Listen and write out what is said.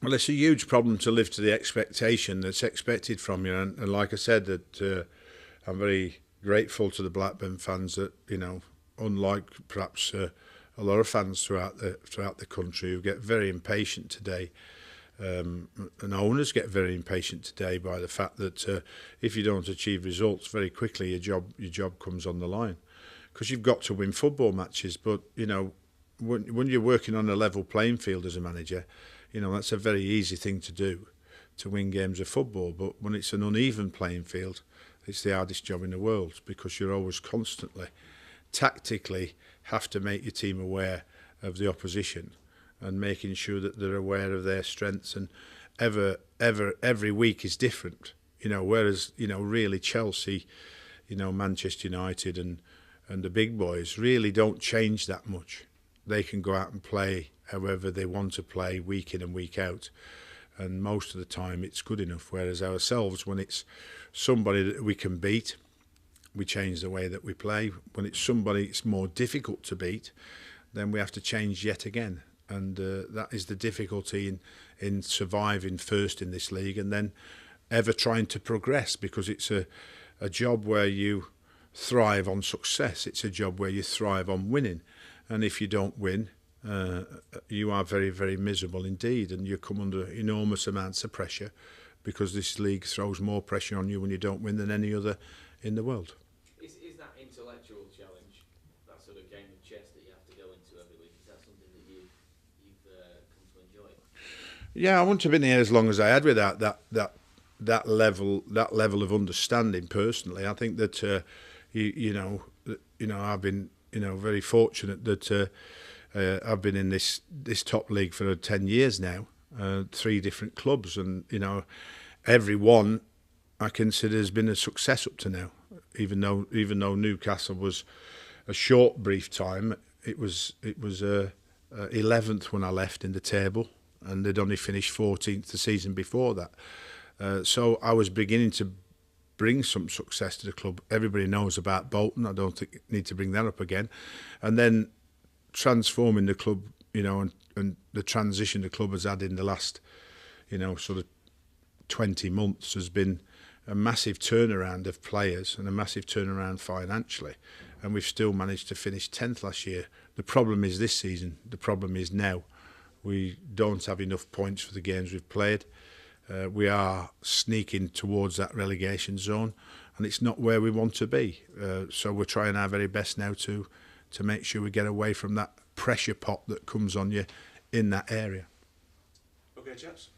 Well, it's a huge problem to live to the expectation that's expected from you, and like I said, that I'm very grateful to the Blackburn fans that unlike perhaps a lot of fans throughout the country who get very impatient today, and owners get very impatient today by the fact that if you don't achieve results very quickly, your job comes on the line, because you've got to win football matches. But when you're working on a level playing field as a manager, that's a very easy thing to do, to win games of football. But when it's an uneven playing field, it's the hardest job in the world, because you're always constantly, tactically, have to make your team aware of the opposition and making sure that they're aware of their strengths. And every week is different. Whereas really Chelsea, Manchester United and the big boys really don't change that much. They can go out and play however they want to play week in and week out, and most of the time it's good enough. Whereas ourselves, when it's somebody that we can beat, we change the way that we play. When it's somebody it's more difficult to beat, then we have to change yet again. And that is the difficulty in surviving first in this league, and then ever trying to progress, because it's a job where you thrive on success. It's a job where you thrive on winning. And if you don't win, you are very, very miserable indeed, and you come under enormous amounts of pressure, because this league throws more pressure on you when you don't win than any other in the world. Is that intellectual challenge, that sort of game of chess that you have to go into every week, is that something that you've come to enjoy? Yeah, I wouldn't have been here as long as I had without that level of understanding. Personally, I think that I've been very fortunate that I've been in this top league for 10 years now, 3 different clubs, and every one I consider has been a success up to now. Even though Newcastle was a short, brief time, it was 11th when I left in the table, and they'd only finished 14th the season before that. So I was beginning to bring some success to the club. Everybody knows about Bolton. I don't think I need to bring that up again. And then transforming the club, and the transition the club has had in the last, sort of 20 months has been a massive turnaround of players and a massive turnaround financially. And we've still managed to finish 10th last year. The problem is this season. The problem is now. We don't have enough points for the games we've played. We are sneaking towards that relegation zone, and it's not where we want to be. So we're trying our very best now to make sure we get away from that pressure pot that comes on you in that area. Okay, chaps.